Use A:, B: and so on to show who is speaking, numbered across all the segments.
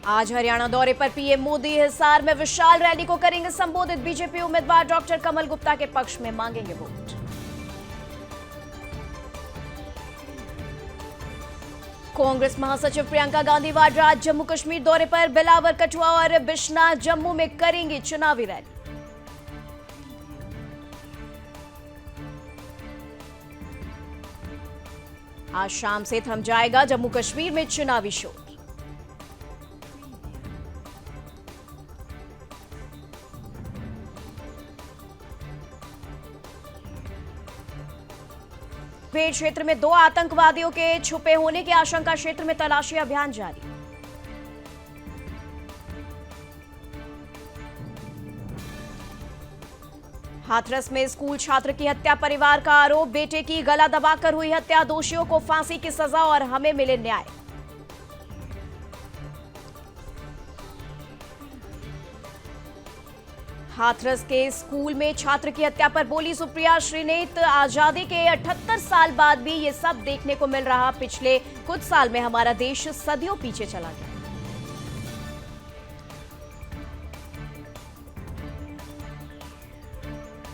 A: आज हरियाणा दौरे पर पीएम मोदी हिसार में विशाल रैली को करेंगे संबोधित। बीजेपी उम्मीदवार डॉक्टर कमल गुप्ता के पक्ष में मांगेंगे वोट। कांग्रेस महासचिव प्रियंका गांधी वाड्रा आज जम्मू कश्मीर दौरे पर बिलावर, कठुआ और बिश्नाह जम्मू में करेंगी चुनावी रैली। आज शाम से थम जाएगा जम्मू कश्मीर में चुनावी शोर। पेड़ क्षेत्र में 2 आतंकवादियों के छुपे होने की आशंका, क्षेत्र में तलाशी अभियान जारी। हाथरस में स्कूल छात्र की हत्या, परिवार का आरोप बेटे की गला दबाकर हुई हत्या, दोषियों को फांसी की सजा और हमें मिले न्याय। हाथरस के स्कूल में छात्र की हत्या पर बोली सुप्रिया श्रीनेत, आजादी के 78 साल बाद भी ये सब देखने को मिल रहा। पिछले कुछ साल में हमारा देश सदियों पीछे चला गया।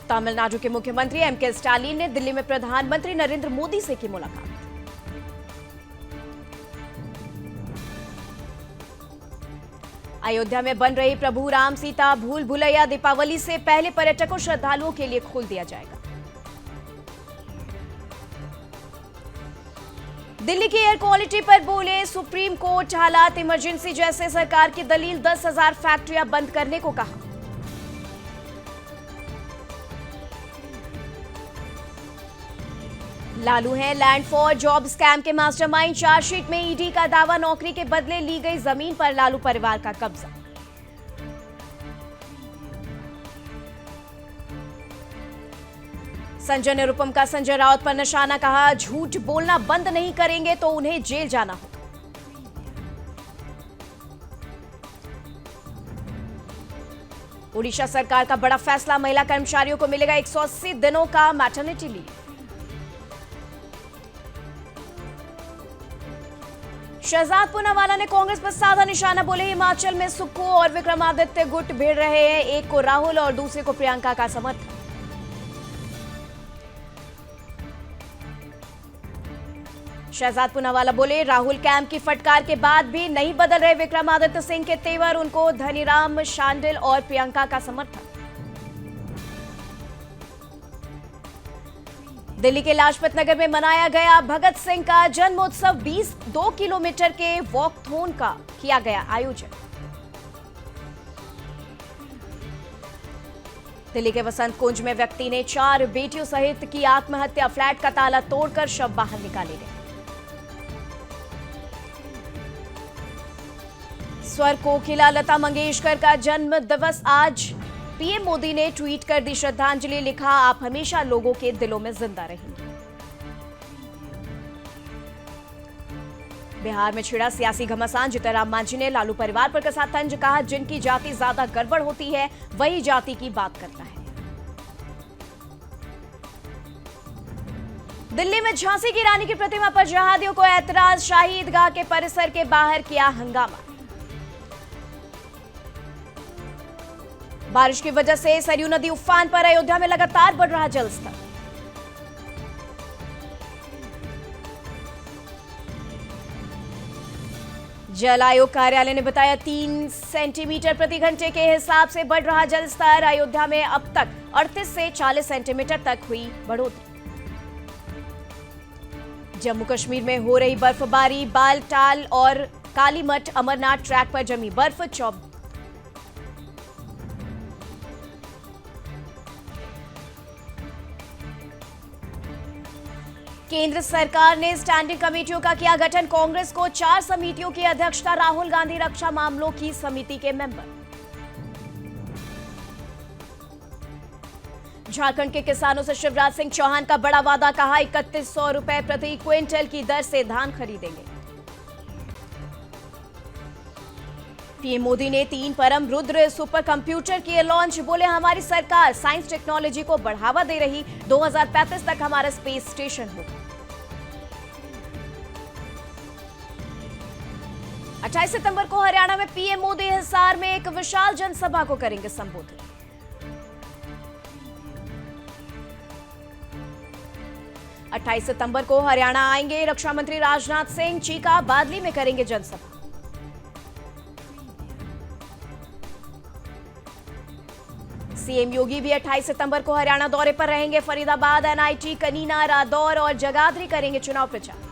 A: तमिलनाडु के मुख्यमंत्री एमके स्टालिन ने दिल्ली में प्रधानमंत्री नरेंद्र मोदी से की मुलाकात। अयोध्या में बन रही प्रभु राम सीता भूल भुलैया दीपावली से पहले पर्यटकों श्रद्धालुओं के लिए खोल दिया जाएगा। दिल्ली की एयर क्वालिटी पर बोले सुप्रीम कोर्ट, हालात इमरजेंसी जैसे सरकार की दलील, 10,000 फैक्ट्रियां बंद करने को कहा। लालू हैं लैंड फॉर जॉब स्कैम के मास्टरमाइंड, चार्जशीट में ईडी का दावा, नौकरी के बदले ली गई जमीन पर लालू परिवार का कब्जा। संजय निरुपम का संजय राउत पर निशाना, कहा झूठ बोलना बंद नहीं करेंगे तो उन्हें जेल जाना होगा। उड़ीसा सरकार का बड़ा फैसला, महिला कर्मचारियों को मिलेगा 180 दिनों का मैटरनिटी लीव। शहजाद पूनावाला ने कांग्रेस पर साधा निशाना, बोले हिमाचल में सुक्खू और विक्रमादित्य गुट भिड़ रहे हैं, एक को राहुल और दूसरे को प्रियंका का समर्थन। शहजाद पूनावाला बोले राहुल कैंप की फटकार के बाद भी नहीं बदल रहे विक्रमादित्य सिंह के तेवर, उनको धनीराम शांडिल और प्रियंका का समर्थन। दिल्ली के लाजपत नगर में मनाया गया भगत सिंह का जन्मोत्सव, 2 किलोमीटर के वॉकथॉन का किया गया आयोजन। दिल्ली के वसंत कुंज में व्यक्ति ने 4 बेटियों सहित की आत्महत्या, फ्लैट का ताला तोड़कर शव बाहर निकाले गए। स्वर कोकिला लता मंगेशकर का जन्म दिवस आज, पीएम मोदी ने ट्वीट कर दी श्रद्धांजलि, लिखा आप हमेशा लोगों के दिलों में जिंदा रहेंगे। बिहार में छिड़ा सियासी घमासान, जीतनराम मांझी ने लालू परिवार पर कसा तंज, कहा जिनकी जाति ज्यादा गड़बड़ होती है वही जाति की बात करता है। दिल्ली में झांसी की रानी की प्रतिमा पर जहादियों को ऐतराज, शाही ईदगाह के परिसर के बाहर किया हंगामा। बारिश की वजह से सरयू नदी उफान पर, अयोध्या में लगातार बढ़ रहा जलस्तर। जल आयोग कार्यालय ने बताया 3 सेंटीमीटर प्रति घंटे के हिसाब से बढ़ रहा जलस्तर। अयोध्या में अब तक 38 से 40 सेंटीमीटर तक हुई बढ़ोतरी। जम्मू कश्मीर में हो रही बर्फबारी, बालटाल और कालीमठ अमरनाथ ट्रैक पर जमी बर्फ। केंद्र सरकार ने स्टैंडिंग कमेटियों का किया गठन, कांग्रेस को 4 समितियों की अध्यक्षता, राहुल गांधी रक्षा मामलों की समिति के मेंबर। झारखंड के किसानों से शिवराज सिंह चौहान का बड़ा वादा, कहा 3100 रुपए प्रति क्विंटल की दर से धान खरीदेंगे। पीएम मोदी ने 3 परम रुद्र सुपर कंप्यूटर किए लॉन्च, बोले हमारी सरकार साइंस टेक्नोलॉजी को बढ़ावा दे रही, 2035 तक हमारा स्पेस स्टेशन होगा। 28 सितंबर को हरियाणा में पीएम मोदी हिसार में एक विशाल जनसभा को करेंगे संबोधित। अट्ठाईस सितंबर को हरियाणा आएंगे रक्षा मंत्री राजनाथ सिंह, चीका बादली में करेंगे जनसभा। सीएम योगी भी 28 सितंबर को हरियाणा दौरे पर रहेंगे। फरीदाबाद, एनआईटी, कनीना, रादौर और जगाधरी करेंगे चुनाव प्रचार।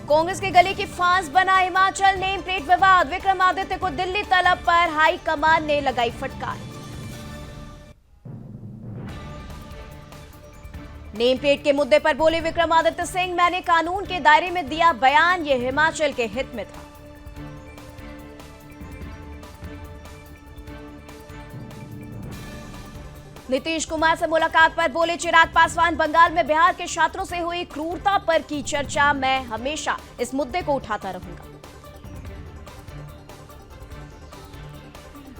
A: कांग्रेस के गले की फांस बना हिमाचल नेम प्लेट विवाद। विक्रमादित्य को दिल्ली तलब पर हाईकमान ने लगाई फटकार। नेम प्लेट के मुद्दे पर बोले विक्रमादित्य सिंह, मैंने कानून के दायरे में दिया बयान, ये हिमाचल के हित में था। नीतीश कुमार से मुलाकात पर बोले चिराग पासवान, बंगाल में बिहार के छात्रों से हुई क्रूरता पर की चर्चा, मैं हमेशा इस मुद्दे को उठाता रहूंगा।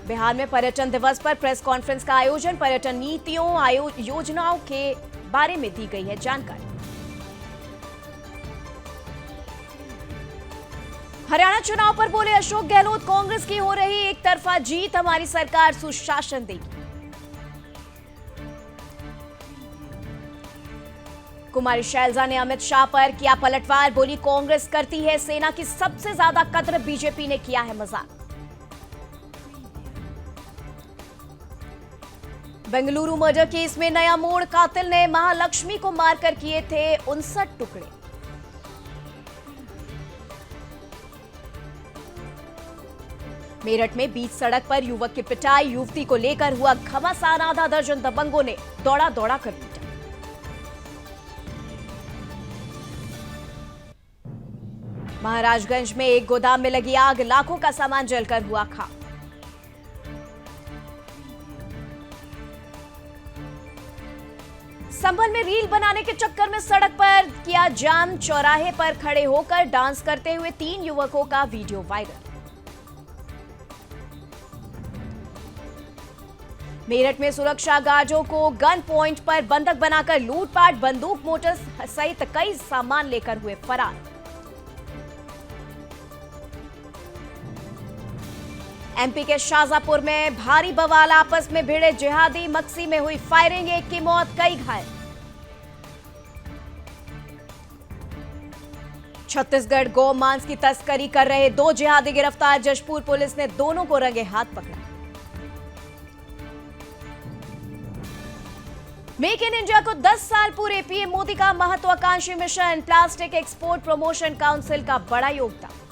A: बिहार में पर्यटन दिवस पर प्रेस कॉन्फ्रेंस का आयोजन। पर्यटन नीतियों योजनाओं के बारे में दी गई है जानकारी। हरियाणा चुनाव पर बोले अशोक गहलोत, कांग्रेस की हो रही एक तरफा जीत, हमारी सरकार सुशासन देगी। कुमारी शैलजा ने अमित शाह पर किया पलटवार, बोली कांग्रेस करती है सेना की सबसे ज्यादा कद्र, बीजेपी ने किया है मजाक। बेंगलुरु मर्डर केस में नया मोड़, कातिल ने महालक्ष्मी को मारकर किए थे 59 टुकड़े। मेरठ में बीच सड़क पर युवक की पिटाई, युवती को लेकर हुआ घमासान, आधा दर्जन दबंगों ने दौड़ा दौड़ा कर पीटा। महाराजगंज में एक गोदाम में लगी आग, लाखों का सामान जलकर हुआ खाक। संभल में रील बनाने के चक्कर में सड़क पर किया जाम, चौराहे पर खड़े होकर डांस करते हुए 3 युवकों का वीडियो वायरल। मेरठ में सुरक्षा गार्डों को गन पॉइंट पर बंधक बनाकर लूटपाट, बंदूक, मोटर सहित कई सामान लेकर हुए फरार। एमपी के शाजापुर में भारी बवाल, आपस में भिड़े जिहादी, मक्सी में हुई फायरिंग, एक की मौत, कई घायल। छत्तीसगढ़ गौ मांस की तस्करी कर रहे 2 जिहादी गिरफ्तार, जशपुर पुलिस ने दोनों को रंगे हाथ पकड़ा। मेक इन इंडिया को 10 साल पूरे, पीएम मोदी का महत्वाकांक्षी mission, plastic export promotion council का बड़ा योगदान।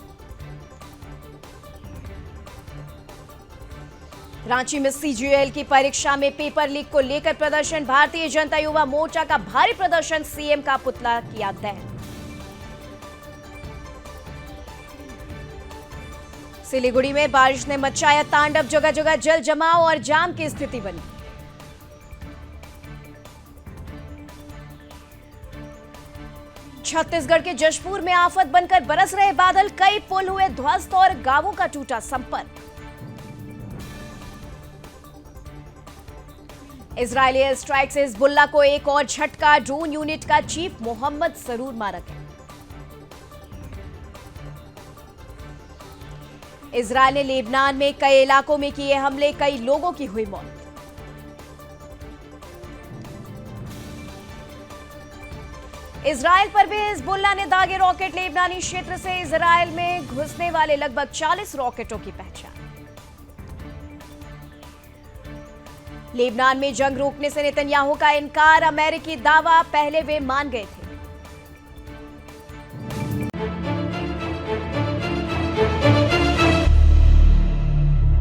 A: रांची में सीजीएल की परीक्षा में पेपर लीक को लेकर प्रदर्शन, भारतीय जनता युवा मोर्चा का भारी प्रदर्शन, सीएम का पुतला किया दहन। सिलीगुड़ी में बारिश ने मचाया तांडव, जगह जगह जल जमाव और जाम की स्थिति बनी। छत्तीसगढ़ के जशपुर में आफत बनकर बरस रहे बादल, कई पुल हुए ध्वस्त और गांवों का टूटा संपर्क। इजरायली एयर स्ट्राइक से हिजबुल्लाह को एक और झटका, ड्रोन यूनिट का चीफ मोहम्मद सरूर मारा गया। इजरायल ने लेबनान में कई इलाकों में किए हमले, कई लोगों की हुई मौत। इजरायल पर भी हिजबुल्लाह ने दागे रॉकेट, लेबनानी क्षेत्र से इजरायल में घुसने वाले लगभग 40 रॉकेटों की पहचान। लेबनान में जंग रोकने से नेतन्याहू का इनकार, अमेरिकी दावा पहले वे मान गए थे।